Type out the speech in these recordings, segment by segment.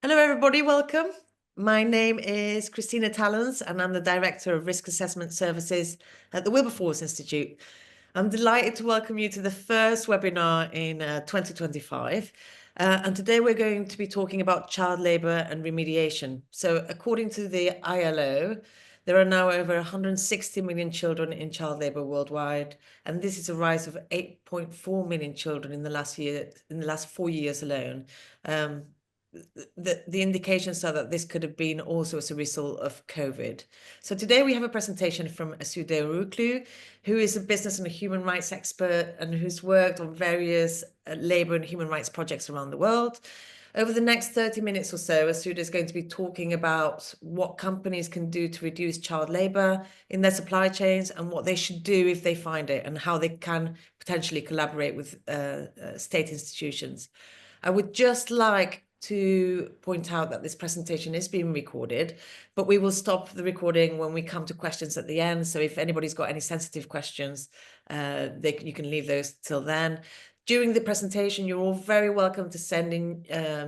Hello, everybody. Welcome. My name is Christina Tallons, and I'm the Director of Risk Assessment Services at the Wilberforce Institute. I'm delighted to welcome you to the first webinar in 2025. And today we're going to be talking about child labour and remediation. So according to the ILO, there are now over 160 million children in child labour worldwide, and this is a rise of 8.4 million children in the last 4 years alone. The indications are that this could have been also as a result of COVID. So today we have a presentation from Asude Uruklu, who is a business and a human rights expert and who's worked on various labour and human rights projects around the world. Over the next 30 minutes or so, Asude is going to be talking about what companies can do to reduce child labour in their supply chains and what they should do if they find it and how they can potentially collaborate with state institutions. I would just like to point out that this presentation is being recorded, but we will stop the recording when we come to questions at the end. So if anybody's got any sensitive questions, you can leave those till then. During the presentation, you're all very welcome to send in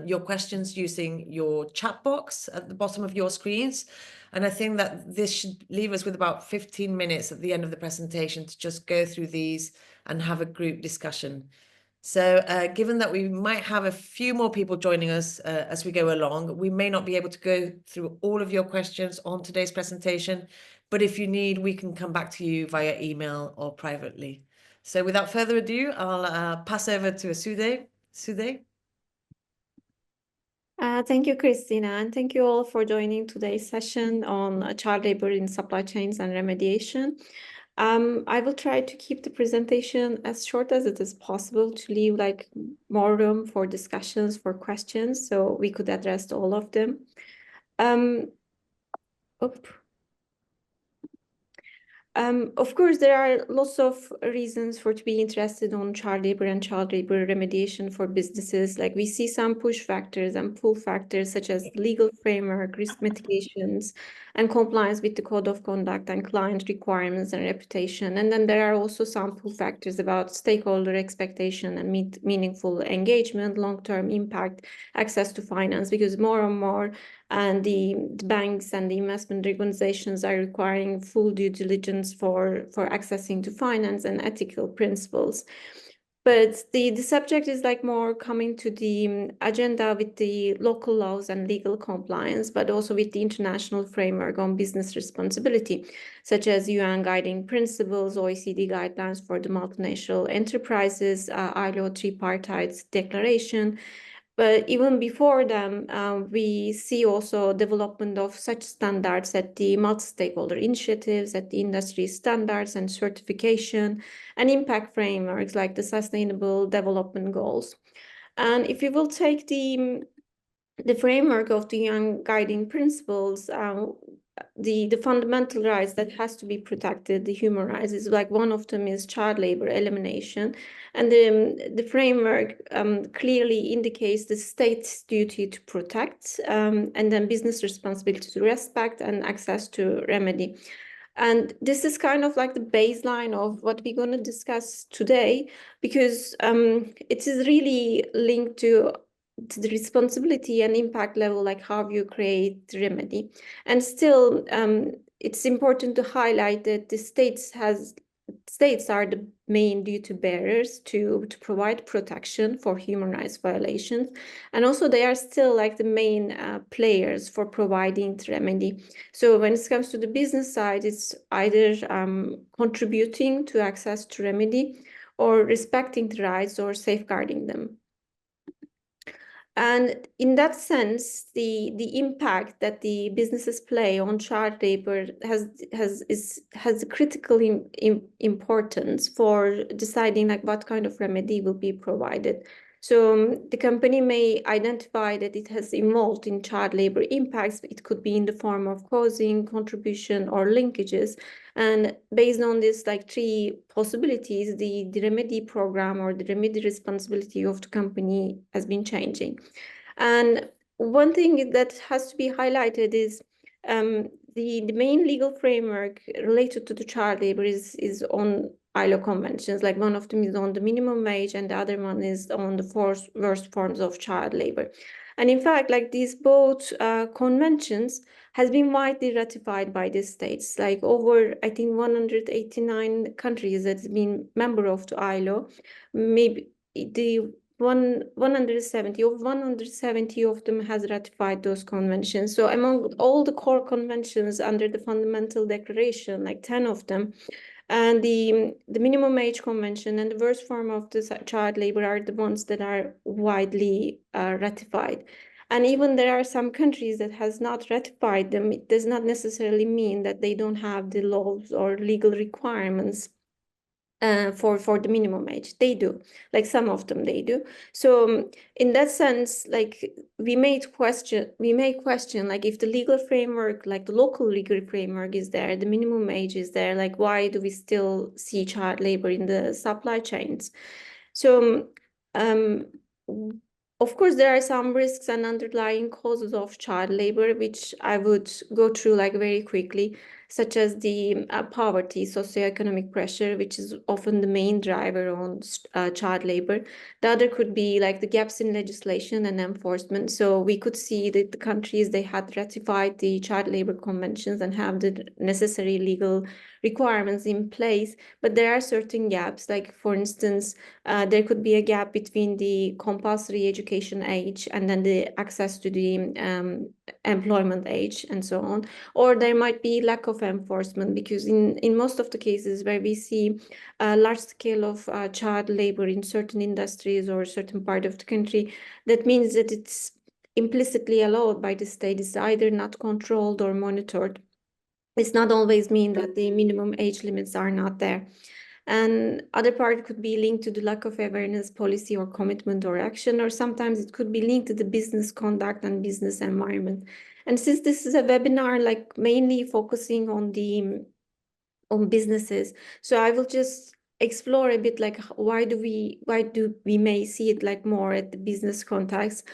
your questions using your chat box at the bottom of your screens. And I think that this should leave us with about 15 minutes at the end of the presentation to just go through these and have a group discussion. So given that we might have a few more people joining us as we go along, we may not be able to go through all of your questions on today's presentation, but if you need, we can come back to you via email or privately. So without further ado, I'll pass over to Asude. Asude? Thank you, Christina, and thank you all for joining today's session on child labor in supply chains and remediation. I will try to keep the presentation as short as it is possible to leave more room for discussions, for questions, so we could address all of them. Of course, there are lots of reasons for to be interested on child labor and child labor remediation for businesses. Like we see some push factors and pull factors such as legal framework, risk mitigations, and compliance with the code of conduct and client requirements and reputation. And then there are also some pull factors about stakeholder expectation and meaningful engagement, long-term impact, access to finance, because more and more and the banks and the investment organizations are requiring full due diligence for accessing to finance and ethical principles. But the subject is more coming to the agenda with the local laws and legal compliance, but also with the international framework on business responsibility, such as UN guiding principles, OECD guidelines for the multinational enterprises, ILO tripartite declaration. But even before them, we see also development of such standards at the multi-stakeholder initiatives, at the industry standards and certification, and impact frameworks like the Sustainable Development Goals. And if you will take the framework of the UN guiding principles, the fundamental rights that has to be protected, the human rights, is one of them is child labor elimination. And the framework clearly indicates the state's duty to protect and then business responsibility to respect and access to remedy. And this is kind of like the baseline of what we're going to discuss today, because it is really linked to the responsibility and impact level, like how you create remedy. And still, it's important to highlight that the states are the main duty bearers to provide protection for human rights violations. And also they are still the main players for providing the remedy. So when it comes to the business side, it's either contributing to access to remedy or respecting the rights or safeguarding them. And in that sense, the impact that the businesses play on child labor has a critical importance for deciding what kind of remedy will be provided. So the company may identify that it has involved in child labor impacts. It could be in the form of causing, contribution, or linkages. And based on this, three possibilities, the remedy program or the remedy responsibility of the company has been changing. And one thing that has to be highlighted is the main legal framework related to the child labor is on ILO conventions. One of them is on the minimum wage and the other one is on the worst forms of child labor. And in fact, like these both conventions has been widely ratified by the states, like over, I think, 189 countries that's been member of the ILO. Maybe the 170 of them has ratified those conventions. So among all the core conventions under the Fundamental Declaration, like 10 of them, and the minimum age convention and the worst form of the child labor are the ones that are widely ratified. And even there are some countries that has not ratified them. It does not necessarily mean that they don't have the laws or legal requirements for the minimum age. They do, like some of them they do. So in that sense, like we may question like if the legal framework, like the local legal framework is there, the minimum age is there, like why do we still see child labor in the supply chains? So um, of course, there are some risks and underlying causes of child labor, which I would go through like very quickly, such as the poverty, socioeconomic pressure, which is often the main driver on child labor. The other could be like the gaps in legislation and enforcement. So we could see that the countries, they had ratified the child labor conventions and have the necessary legal requirements in place, but there are certain gaps. Like for instance, there could be a gap between the compulsory education age and then the access to the employment age and so on. Or there might be lack of enforcement, because in most of the cases where we see a large scale of child labor in certain industries or a certain part of the country, that means that it's implicitly allowed by the state. It's either not controlled or monitored. It's not always mean that the minimum age limits are not there. And other part could be linked to the lack of awareness, policy or commitment or action, or sometimes it could be linked to the business conduct and business environment. And since this is a webinar, like mainly focusing on the on businesses, so I will just explore a bit like why do we may see it like more at the business context.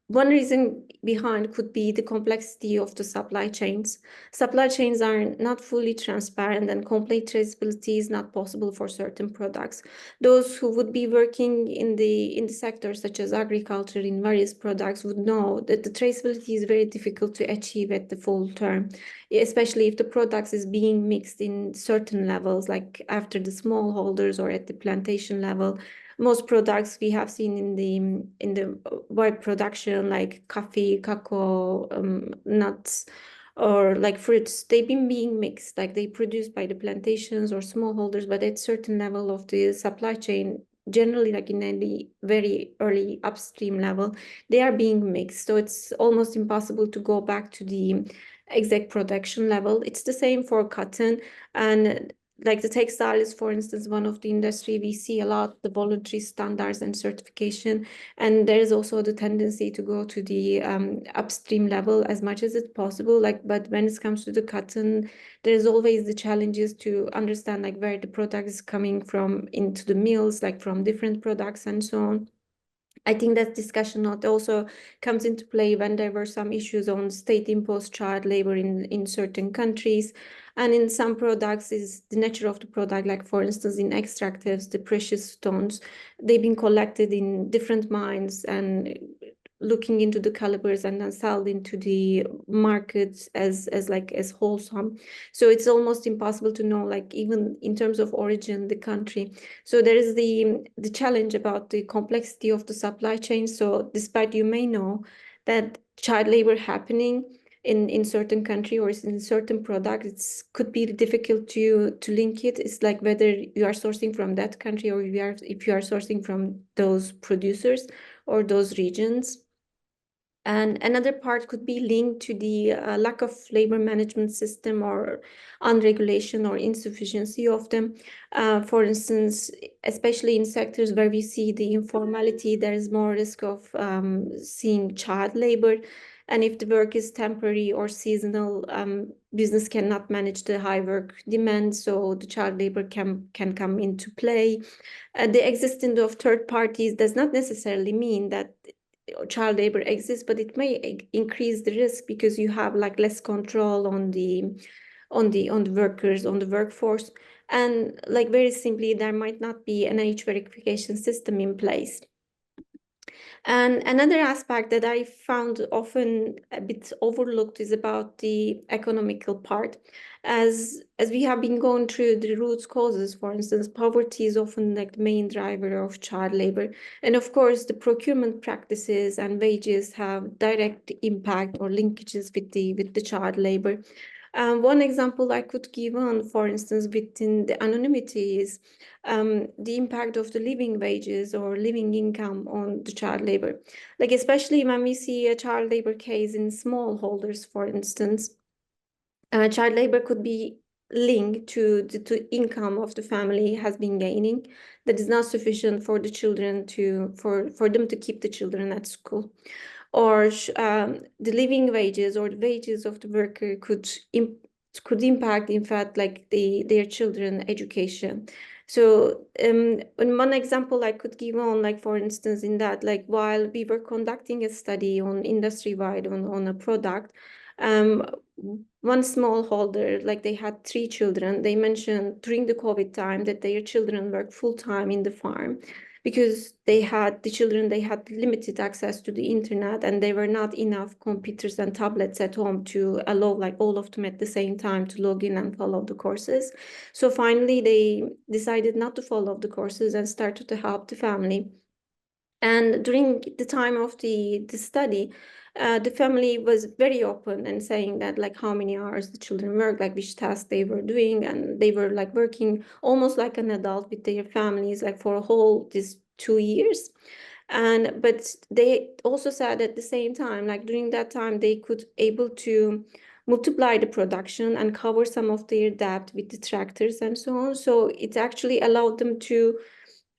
One reason behind could be the complexity of the supply chains. Supply chains are not fully transparent and complete traceability is not possible for certain products. Those who would be working in the sector such as agriculture in various products would know that the traceability is very difficult to achieve at the full term, especially if the products is being mixed in certain levels, like after the smallholders or at the plantation level. Most products we have seen in the wide production, like coffee, cocoa, nuts, or like fruits, they've been being mixed, like they produced by the plantations or smallholders, but at certain level of the supply chain, generally like in any very early upstream level, they are being mixed. So it's almost impossible to go back to the exact production level. It's the same for cotton. And like the textile is, for instance, one of the industry we see a lot, the voluntary standards and certification. And there is also the tendency to go to the upstream level as much as it's possible. Like, but when it comes to the cotton, there's always the challenges to understand like where the product is coming from into the mills, like from different products and so on. I think that discussion not also comes into play when there were some issues on state-imposed child labor in certain countries. And in some products is the nature of the product, like for instance, in extractives, the precious stones, they've been collected in different mines and looking into the calibers and then sold into the markets as wholesome. So it's almost impossible to know, like even in terms of origin, the country. So there is the challenge about the complexity of the supply chain. So despite you may know that child labor happening in certain country or in certain product, it's could be difficult to link it. It's like whether you are sourcing from that country or if you are sourcing from those producers or those regions. And another part could be linked to the lack of labor management system or unregulation or insufficiency of them. For instance, especially in sectors where we see the informality, there is more risk of seeing child labor. And if the work is temporary or seasonal, business cannot manage the high work demand, so the child labor can come into play. The existence of third parties does not necessarily mean that child labor exists, but it may increase the risk because you have like less control on the workers, on the workforce. And like very simply, there might not be an age verification system in place. And another aspect that I found often a bit overlooked is about the economical part. As we have been going through the root causes, for instance, poverty is often like the main driver of child labor. And of course, the procurement practices and wages have direct impact or linkages with the child labor. One example I could give on, for instance, within the anonymity is the impact of the living wages or living income on the child labor. Like especially when we see a child labor case in smallholders, for instance, child labor could be linked to the income of the family has been gaining that is not sufficient for the children for them to keep the children at school, or the living wages or the wages of the worker could impact, in fact, like their children education. So in one example I could give on, like for instance, in that, like while we were conducting a study on industry-wide on a product, um, one smallholder, like they had 3 children, they mentioned during the COVID time that their children worked full-time in the farm because they had limited access to the internet, and there were not enough computers and tablets at home to allow like all of them at the same time to log in and follow the courses. So finally they decided not to follow the courses and started to help the family. And during the time of the study, the family was very open and saying that like how many hours the children work, like which tasks they were doing, and they were like working almost like an adult with their families, like for a whole these 2 years. And but they also said at the same time, like during that time, they could able to multiply the production and cover some of their debt with the tractors and so on. So it actually allowed them to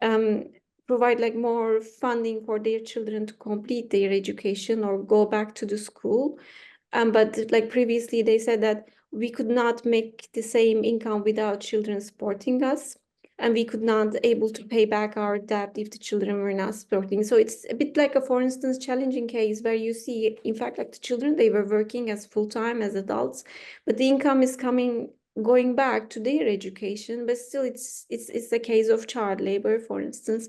um, provide like more funding for their children to complete their education or go back to the school. But like previously, they said that we could not make the same income without children supporting us, and we could not able to pay back our debt if the children were not supporting. So it's a bit like a, for instance, challenging case where you see, in fact, like the children, they were working as full-time as adults, but the income is going back to their education, but still it's a case of child labor, for instance.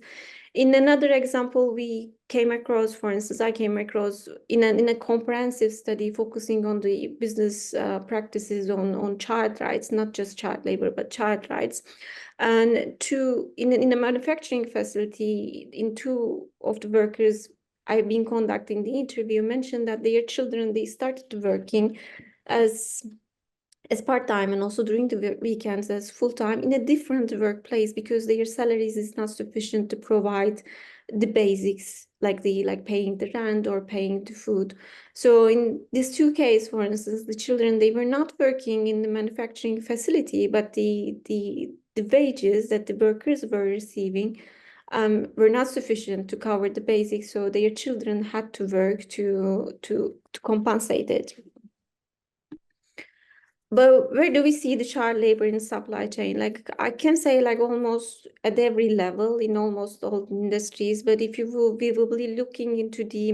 In another example, for instance, I came across in a comprehensive study focusing on the business practices on child rights, not just child labor, but child rights. And in a manufacturing facility, in two of the workers I've been conducting the interview mentioned that their children, they started working as part-time and also during the weekends as full-time in a different workplace because their salaries is not sufficient to provide the basics like paying the rent or paying the food. So in these two cases, for instance, the children, they were not working in the manufacturing facility, but the wages that the workers were receiving were not sufficient to cover the basics, so their children had to work to compensate it. But where do we see the child labor in supply chain? Like I can say like almost at every level in almost all industries. But if we will be looking into the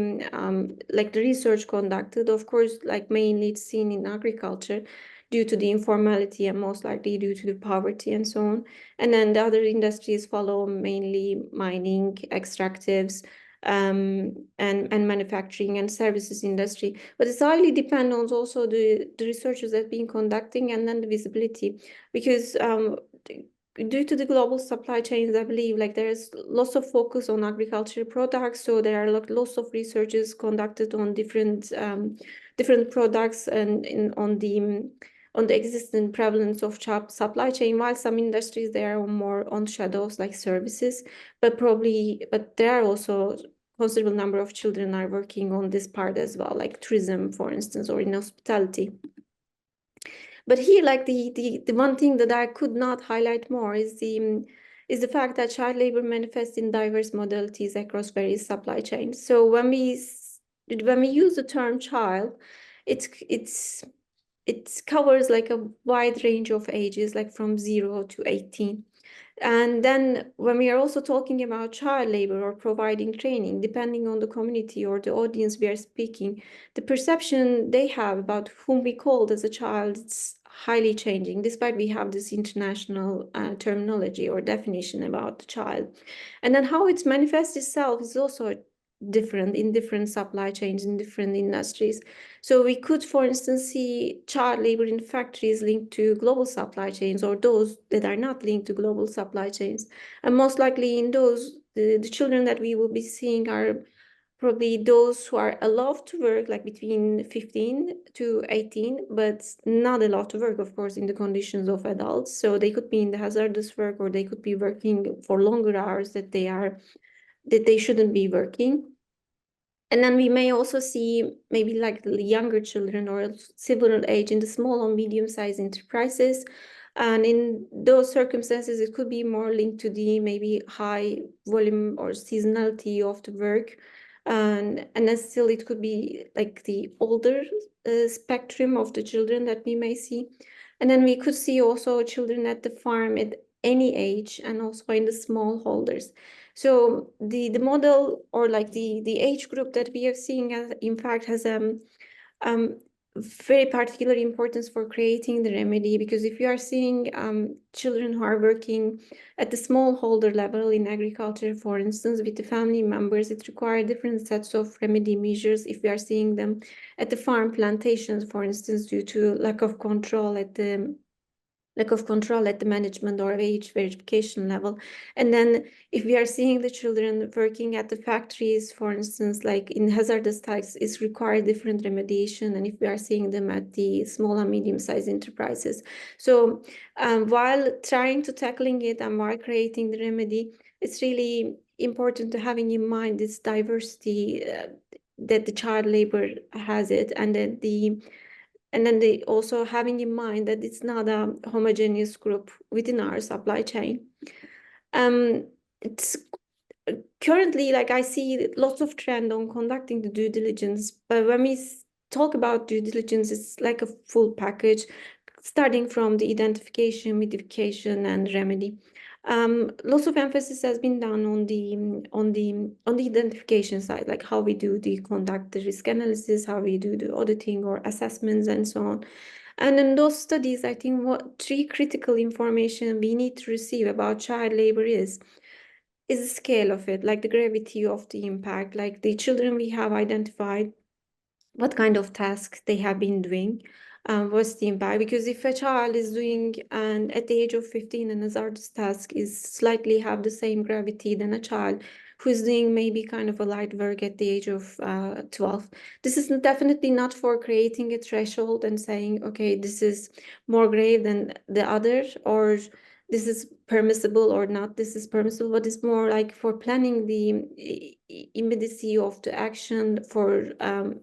like the research conducted, of course, like mainly it's seen in agriculture due to the informality and most likely due to the poverty and so on. And then the other industries follow, mainly mining, extractives, and manufacturing and services industry. But it's highly dependent on also the researchers that been conducting and then the visibility, because due to the global supply chains, I believe like there's lots of focus on agricultural products. So there are like lots of researches conducted on different products and on the existing prevalence of supply chain, while some industries they are more on shadows like services, but there are also considerable number of children are working on this part as well, like tourism, for instance, or in hospitality. But here, like the one thing that I could not highlight more is the fact that child labor manifests in diverse modalities across various supply chains. So when we use the term child, it covers like a wide range of ages, like from 0 to 18. And then when we are also talking about child labor or providing training, depending on the community or the audience we are speaking, the perception they have about whom we called as a child is highly changing, despite we have this international terminology or definition about the child. And then how it manifests itself is also different in different supply chains in different industries. So we could, for instance, see child labor in factories linked to global supply chains, or those that are not linked to global supply chains. And most likely in those, the children that we will be seeing are probably those who are allowed to work, like between 15 to 18, but not allowed to work, of course, in the conditions of adults. So they could be in the hazardous work, or they could be working for longer hours that they shouldn't be working. And then we may also see maybe like the younger children or similar age in the small or medium-sized enterprises. And in those circumstances, it could be more linked to the maybe high volume or seasonality of the work. And then still it could be like the older spectrum of the children that we may see. And then we could see also children at the farm at any age, and also in the smallholders. So the model, or like the age group that we are seeing in fact has um very particular importance for creating the remedy, because if you are seeing children who are working at the smallholder level in agriculture, for instance, with the family members, it requires different sets of remedy measures. If we are seeing them at the farm plantations, for instance, due to lack of control at the management or age verification level. And then if we are seeing the children working at the factories, for instance, like in hazardous tasks, is required different remediation. And if we are seeing them at the small and medium-sized enterprises. So while trying to tackling it and while creating the remedy, it's really important to having in mind this diversity that the child labor has it, and that they also having in mind that it's not a homogeneous group within our supply chain. It's currently, like, I see lots of trend on conducting the due diligence, but when we talk about due diligence, it's like a full package, starting from the identification, mitigation, and remedy. Lots of emphasis has been done on the identification side, like how we conduct the risk analysis, how we do the auditing or assessments, and so on. And in those studies, I think what three critical information we need to receive about child labor is the scale of it, like the gravity of the impact, like the children we have identified, what kind of task they have been doing, what's the impact. Because if a child is doing, and at the age of 15, an hazardous task is slightly have the same gravity than a child who's doing maybe kind of a light work at the age of 12. This is definitely not for creating a threshold and saying, okay, this is more grave than the other, or this is permissible or not, this is permissible, but it's more like for planning the immediacy of the action, for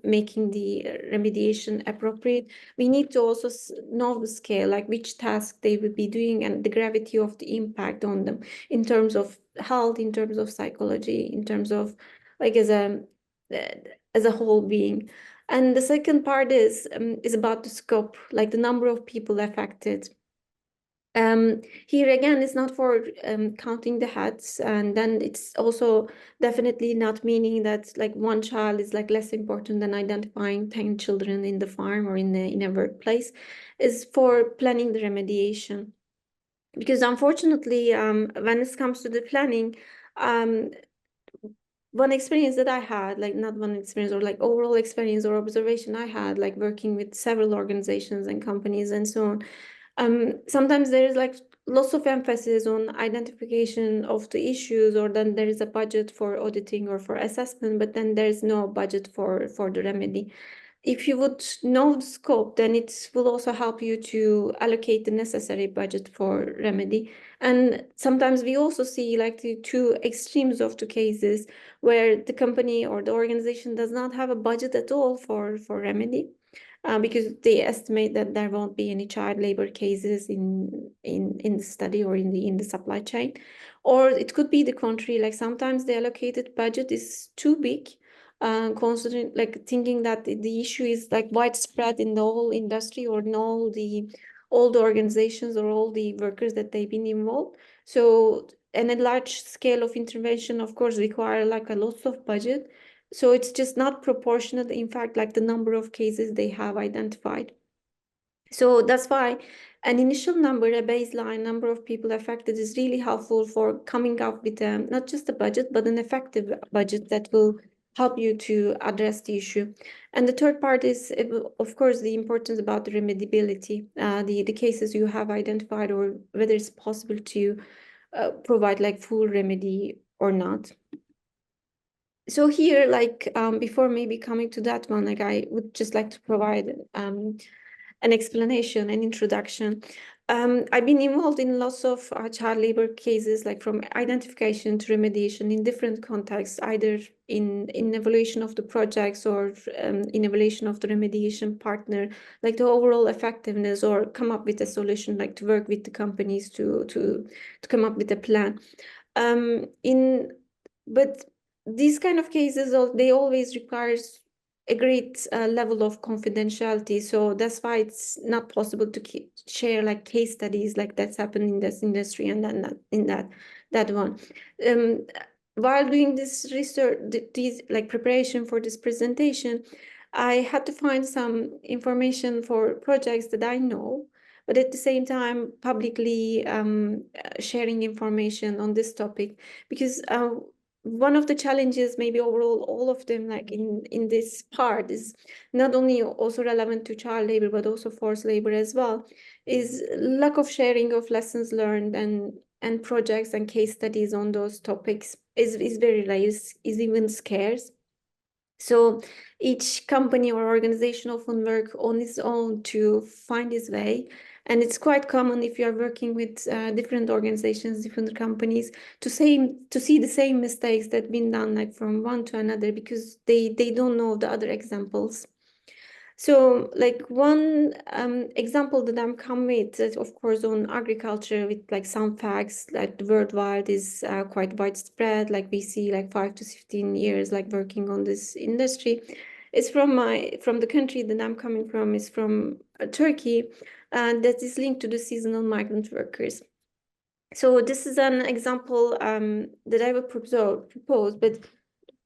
making the remediation appropriate. We need to also know the scale, like which task they would be doing and the gravity of the impact on them in terms of health, in terms of psychology, in terms of like as a whole being. And the second part is about the scope, like the number of people affected. Here again, it's not for counting the heads, and then it's also definitely not meaning that like one child is like less important than identifying 10 children in the farm or in a workplace. Is for planning the remediation. Because unfortunately, when it comes to the planning, um, one experience that I had, like not one experience, or like overall experience or observation I had, like working with several organizations and companies and so on, sometimes there is like lots of emphasis on identification of the issues, or then there is a budget for auditing or for assessment, but then there is no budget for the remedy. If you would know the scope, then it will also help you to allocate the necessary budget for remedy. And sometimes we also see like the two extremes of the cases where the company or the organization does not have a budget at all for remedy. Because they estimate that there won't be any child labor cases in the study or in the supply chain. Or it could be the contrary, like sometimes the allocated budget is too big, considering, like thinking that the issue is like widespread in the whole industry or in all the organizations or all the workers that they've been involved. So, and a large scale of intervention, of course, require like a lot of budget. So it's just not proportionate, in fact, like the number of cases they have identified. So that's why an initial number, a baseline number of people affected, is really helpful for coming up with not just a budget, but an effective budget that will help you to address the issue. And the third part is, of course, the importance about the remediability, the cases you have identified, or whether it's possible to provide like full remedy or not. So here, like before maybe coming to that one, like I would just like to provide an explanation, an introduction. I've been involved in lots of child labor cases, like from identification to remediation in different contexts, either in evaluation of the projects or in evaluation of the remediation partner, like the overall effectiveness, or come up with a solution, like to work with the companies to come up with a plan. But these kind of cases, they always requires a great level of confidentiality. So that's why it's not possible to share like case studies like that's happened in this industry and then in that one. While doing this research, these like preparation for this presentation, I had to find some information for projects that I know, but at the same time publicly sharing information on this topic, because one of the challenges, maybe overall all of them, like in this part, is not only also relevant to child labor but also forced labor as well, is lack of sharing of lessons learned and projects and case studies on those topics is very rare, is even scarce. So each company or organization often work on its own to find its way. And it's quite common if you are working with different organizations, different companies, to see the same mistakes that been done like from one to another, because they don't know the other examples. So like one example that I'm come with is of course on agriculture, with like some facts like the worldwide is quite widespread. Like we see like 5 to 15 years like working on this industry. It's from the country that I'm coming from, is from Turkey, and that is linked to the seasonal migrant workers. So this is an example that I would propose, but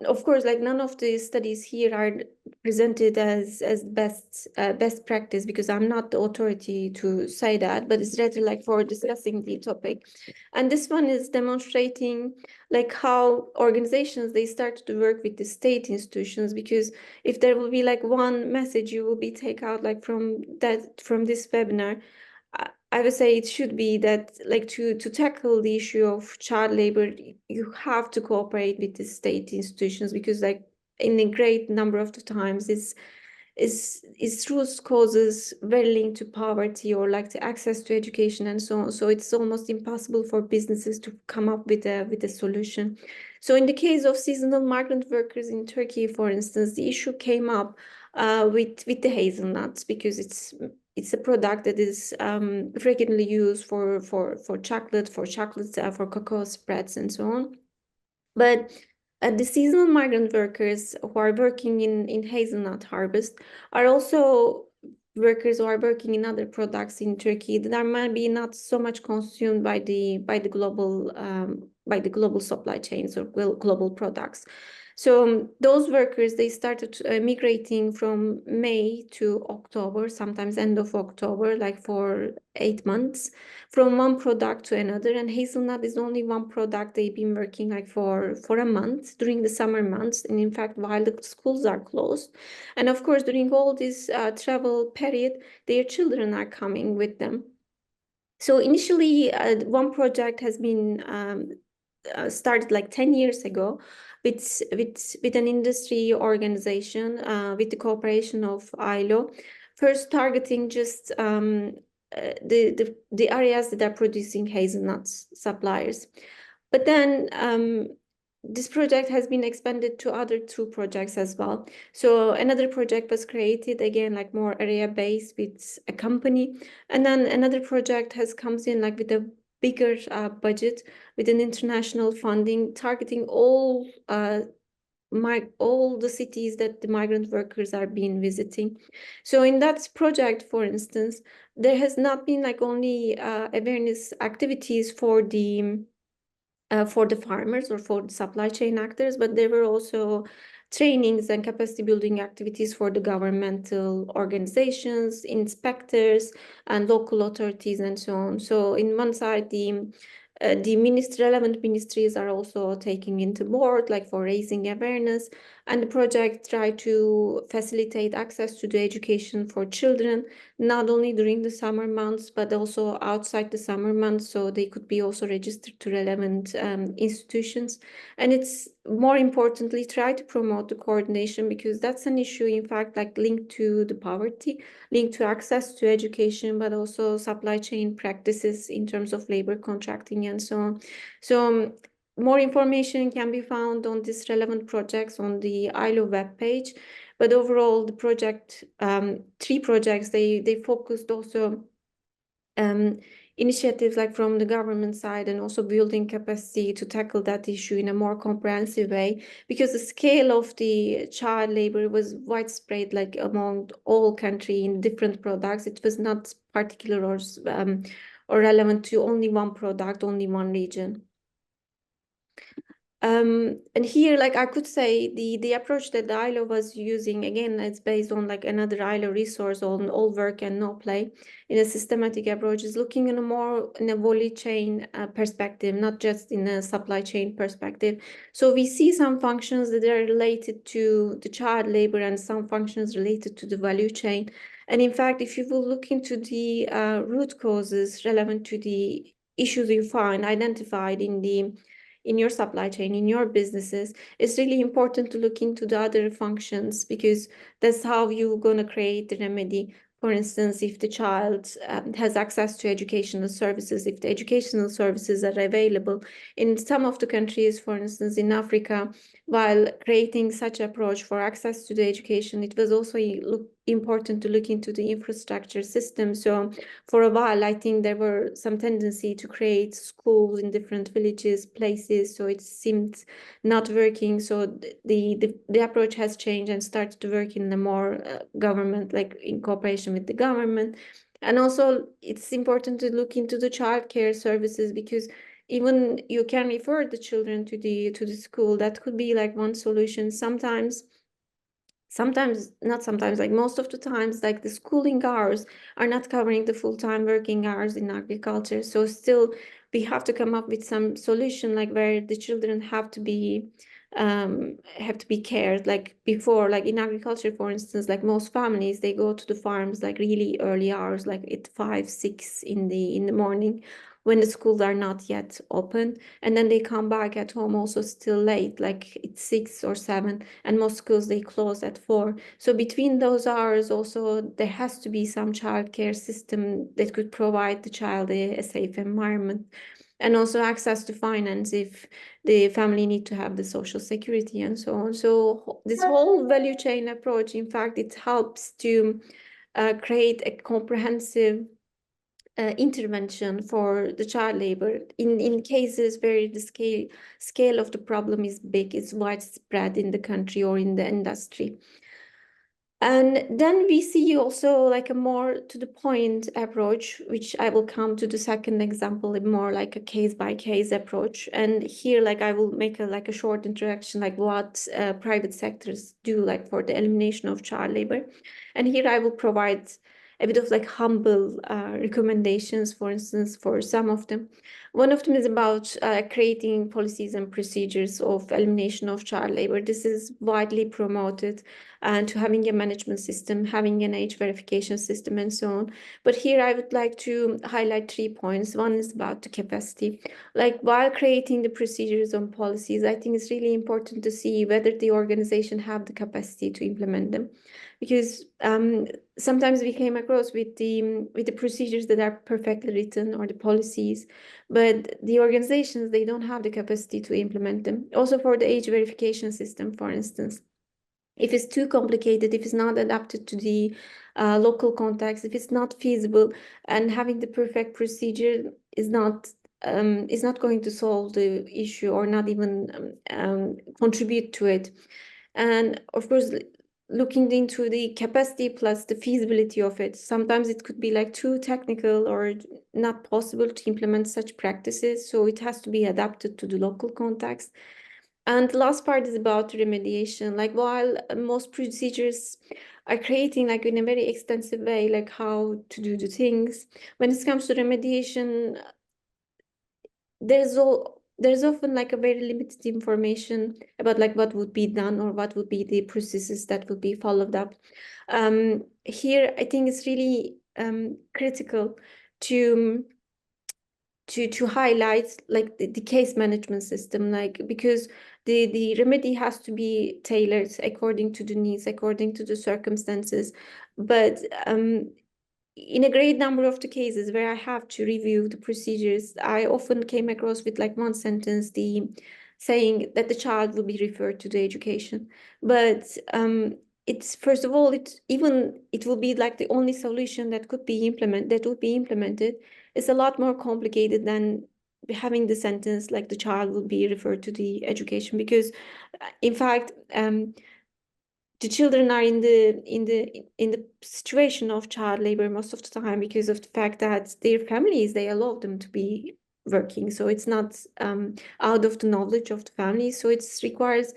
of course, like none of the studies here are presented as best practice, because I'm not the authority to say that, but it's rather like for discussing the topic. And this one is demonstrating like how organizations, they start to work with the state institutions, because if there will be like one message you will be take out like from this webinar, I would say it should be that like to tackle the issue of child labor, you have to cooperate with the state institutions, because like in a great number of the times is root causes very linked to poverty or like to access to education and so on. So it's almost impossible for businesses to come up with a solution. So in the case of seasonal migrant workers in Turkey, for instance, the issue came up with the hazelnuts, because it's a product that is frequently used for chocolate, for cocoa spreads and so on. But the seasonal migrant workers who are working in hazelnut harvest are also workers who are working in other products in Turkey that are maybe not so much consumed by the global supply chains or global products. So those workers, they started migrating from May to October, sometimes end of October, like for 8 months, from one product to another. And hazelnut is only one product they've been working like for a month during the summer months, and in fact while the schools are closed. And of course during all this travel period, their children are coming with them. So initially one project has been started like 10 years ago with an industry organization with the cooperation of ILO, first targeting just the areas that are producing hazelnuts suppliers. But then this project has been expanded to other two projects as well. So another project was created, again, like more area-based with a company. And then another project comes in like with a bigger budget, with an international funding, targeting all the cities that the migrant workers are being visiting. So in that project, for instance, there has not been like only awareness activities for the farmers or for the supply chain actors, but there were also trainings and capacity building activities for the governmental organizations, inspectors, and local authorities, and so on. So in one side, the relevant ministries are also taking into board, like for raising awareness, And the project tried to facilitate access to the education for children, not only during the summer months, but also outside the summer months, so they could be also registered to relevant institutions. And it's more importantly, try to promote the coordination, because that's an issue, in fact, like linked to the poverty, linked to access to education, but also supply chain practices in terms of labor contracting and so on. So more information can be found on these relevant projects on the ILO webpage. But overall, the project, 3 projects, they focused also initiatives like from the government side, and also building capacity to tackle that issue in a more comprehensive way, because the scale of the child labor was widespread, like among all country in different products. It was not particular or relevant to only one product, only one region. And here, like I could say, the approach that the ILO was using, again, it's based on like another ILO resource on all work and no play, in a systematic approach, is looking in a more in a value chain perspective, not just in a supply chain perspective. So we see some functions that are related to the child labor and some functions related to the value chain. And in fact, if you will look into the root causes relevant to the issues you find identified in your supply chain, in your businesses, it's really important to look into the other functions, because that's how you're going to create the remedy. For instance, if the child has access to educational services, if the educational services are available in some of the countries, for instance, in Africa, while creating such approach for access to the education, it was also important to look into the infrastructure system. So for a while, I think there were some tendency to create schools in different villages, places, so it seemed not working. So the approach has changed and started to work in a more government, like in cooperation with the government. And also, it's important to look into the childcare services, because even you can refer the children to the school. That could be like one solution. Sometimes, not sometimes, like most of the times, like the schooling hours are not covering the full-time working hours in agriculture. So still we have to come up with some solution, like where the children have to be cared, like before, like in agriculture, for instance, like most families, they go to the farms like really early hours, like at 5, 6 in the morning, when the schools are not yet open, and then they come back at home also still late, like it's 6 or 7, and most schools, they close at 4. So between those hours also, there has to be some childcare system that could provide the child a safe environment, and also access to finance if the family need to have the social security and so on. So this whole value chain approach, in fact, it helps to create a comprehensive intervention for the child labor in cases where the scale of the problem is big, it's widespread in the country or in the industry. And then we see also like a more to the point approach, which I will come to the second example, a more like a case by case approach. And here, like I will make a short introduction, like what private sectors do, like for the elimination of child labor. And here I will provide a bit of like humble recommendations, for instance, for some of them. One of them is about creating policies and procedures of elimination of child labor. This is widely promoted, and to having a management system, having an age verification system, and so on. But here I would like to highlight 3 points. One is about the capacity. Like while creating the procedures and policies, I think it's really important to see whether the organization have the capacity to implement them. Because sometimes we came across with the procedures that are perfectly written, or the policies, but the organizations, they don't have the capacity to implement them. Also for the age verification system, for instance, if it's too complicated, if it's not adapted to the local context, if it's not feasible, and having the perfect procedure is not going to solve the issue, or not even contribute to it. And of course, looking into the capacity plus the feasibility of it, sometimes it could be like too technical or not possible to implement such practices, so it has to be adapted to the local context. And the last part is about remediation. Like while most procedures are creating like in a very extensive way, like how to do the things, when it comes to remediation, there's there's often like a very limited information about like what would be done or what would be the processes that would be followed up. Here, I think it's really critical to highlight like the case management system, like because the remedy has to be tailored according to the needs, according to the circumstances. But in a great number of the cases where I have to review the procedures, I often came across with like one sentence, the saying that the child will be referred to the education. But it's first of all, it will be like the only solution that would be implemented. It's a lot more complicated than having the sentence like the child will be referred to the education, because in fact the children are in the situation of child labor most of the time because of the fact that their families, they allow them to be working. So it's not out of the knowledge of the family. So it requires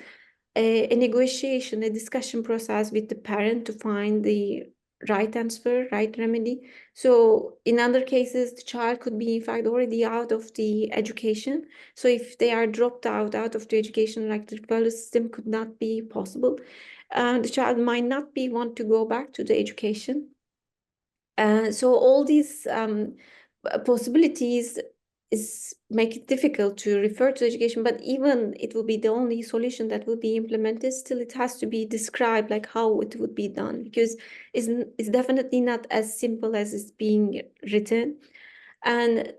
a negotiation, a discussion process with the parent to find the right answer, right remedy. So in other cases, the child could be in fact already out of the education. So if they are dropped out of the education, like the referral system could not be possible. The child might not be want to go back to the education. So all these possibilities is make it difficult to refer to education, but even it will be the only solution that will be implemented, still it has to be described like how it would be done, because it's definitely not as simple as it's being written. And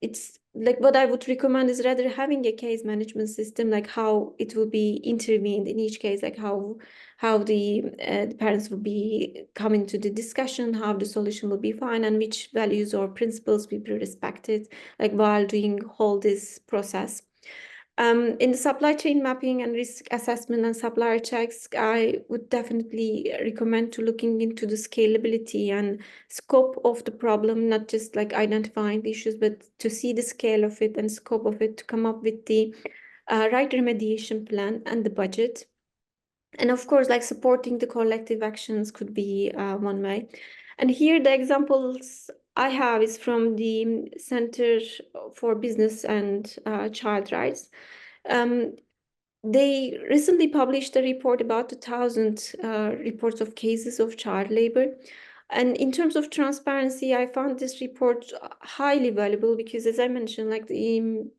it's like what I would recommend is rather having a case management system, like how it will be intervened in each case, like how the parents will be coming to the discussion, how the solution will be found, and which values or principles will be respected, like while doing all this process. In the supply chain mapping and risk assessment and supplier checks, I would definitely recommend to looking into the scalability and scope of the problem, not just like identifying the issues, but to see the scale of it and scope of it to come up with the right remediation plan and the budget. And of course, like supporting the collective actions could be one way. And here the examples I have is from the Center for Business and Child Rights. Um, they recently published a report about 1,000 reports of cases of child labor. And in terms of transparency, I found this report highly valuable because, as I mentioned, like the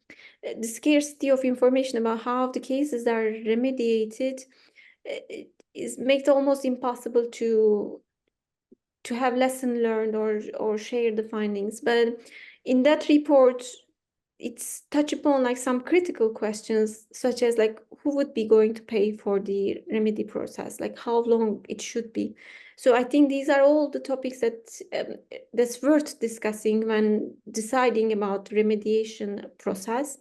scarcity of information about how the cases are remediated is makes it almost impossible to have lesson learned or share the findings. But in that report, it's touch upon like some critical questions, such as like who would be going to pay for the remedy process, like how long it should be. So I think these are all the topics that's worth discussing when deciding about remediation process.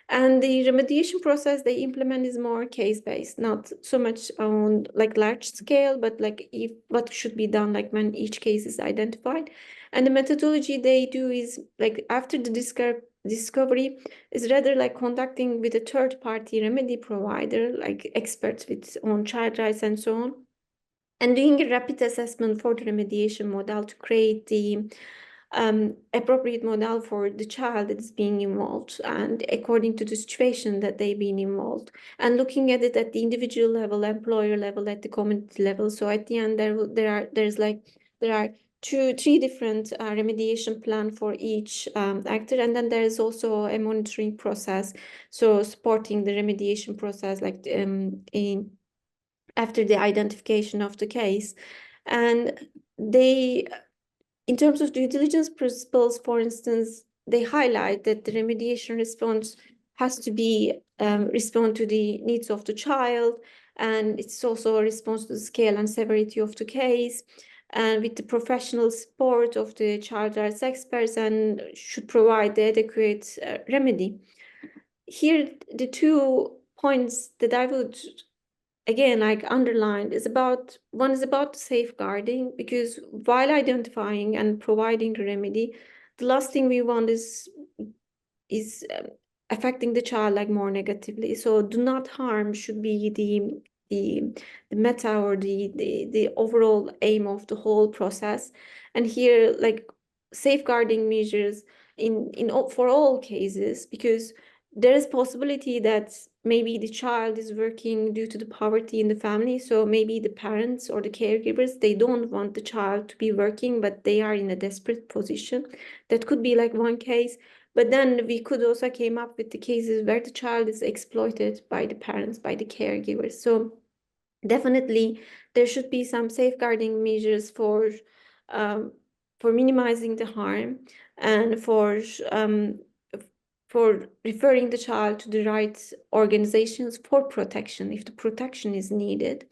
And the remediation process they implement is more case-based, not so much on like large scale, but like if what should be done like when each case is identified. And the methodology they do is like after the discovery is rather like conducting with a third-party remedy provider, like experts with on child rights and so on, and doing a rapid assessment for the remediation model to create the appropriate model for the child that is being involved and according to the situation that they've been involved, and looking at it at the individual level, employer level, at the community level. So at the end there are three different remediation plan for each actor, and then there is also a monitoring process, so supporting the remediation process like in after the identification of the case. And they, in terms of due diligence principles, for instance, they highlight that the remediation response has to be respond to the needs of the child, and it's also a response to the scale and severity of the case, and with the professional support of the child rights experts, and should provide the adequate remedy. Here, the 2 points that I would again like underlined is about one is about safeguarding, because while identifying and providing the remedy, the last thing we want is affecting the child like more negatively. So do not harm should be the meta or the overall aim of the whole process. And here like safeguarding measures in for all cases, because there is possibility that maybe the child is working due to the poverty in the family. So maybe the parents or the caregivers, they don't want the child to be working, but they are in a desperate position. That could be like one case. But then we could also came up with the cases where the child is exploited by the parents, by the caregivers. So definitely there should be some safeguarding measures um, for minimizing the harm and for referring the child to the right organizations for protection if the protection is needed.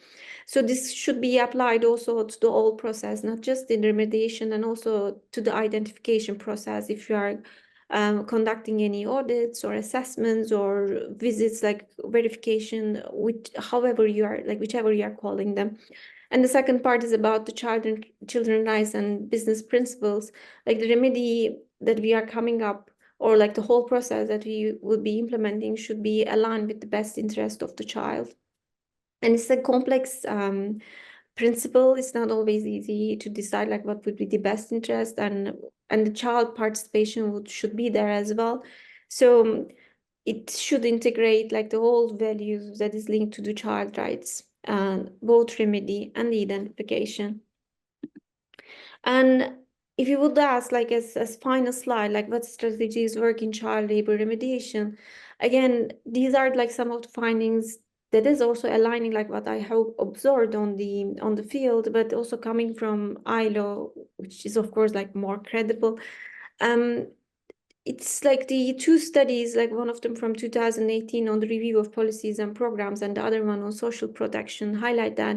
So this should be applied also to the whole process, not just in remediation, and also to the identification process if you are conducting any audits or assessments or visits, like verification, however you are, like whichever you are calling them. And the second part is about the children rights and business principles, like the remedy that we are coming up, or like the whole process that we would be implementing, should be aligned with the best interest of the child. And it's a complex principle. It's not always easy to decide like what would be the best interest, and the child participation should be there as well. So it should integrate like the whole values that is linked to the child rights, both remedy and the identification. And if you would ask, like as final slide, like what strategies work in child labor remediation, again, these are like some of the findings that is also aligning like what I have observed on the field, but also coming from ILO, which is of course like more credible. It's like the two studies, like one of them from 2018 on the review of policies and programs, and the other one on social protection, highlight that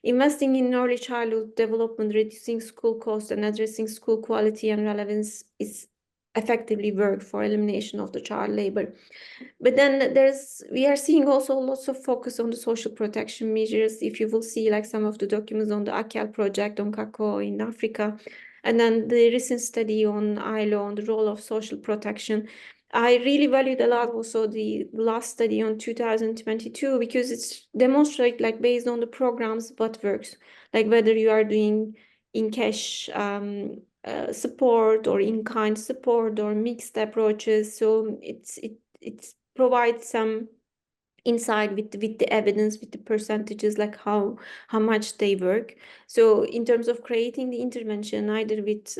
investing in early childhood development, reducing school costs, and addressing school quality and relevance is effectively work for elimination of the child labor. But then we are seeing also lots of focus on the social protection measures. If you will see like some of the documents on the AKEL project on Kako in Africa, and then the recent study on ILO on the role of social protection. I really valued a lot also the last study on 2022, because it's demonstrate like based on the programs what works, like whether you are doing in cash support or in kind support or mixed approaches. So it provides some insight with the evidence, with the percentages, like how much they work. So in terms of creating the intervention, either with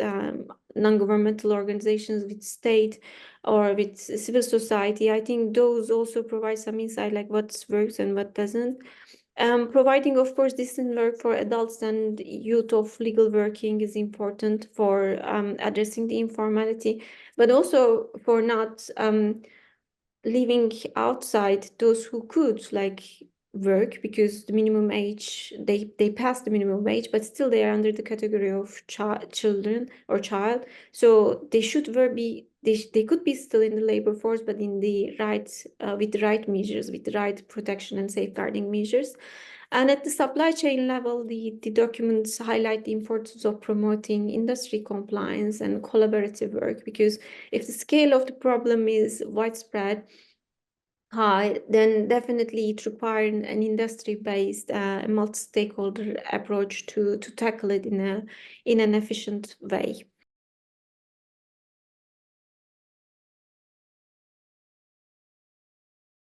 non-governmental organizations, with state, or with civil society, I think those also provide some insight, like what works and what doesn't. Providing, of course, distant work for adults and youth of legal working is important for addressing the informality, but also for not leaving outside those who could like work, because the minimum age, they passed the minimum age, but still they are under the category of children or child. So they should they could be still in the labor force, but in the right with the right measures, with the right protection and safeguarding measures. And at the supply chain level, the documents highlight the importance of promoting industry compliance and collaborative work, because if the scale of the problem is widespread, high, then definitely it requires an industry-based, multi-stakeholder approach to tackle it in an efficient way.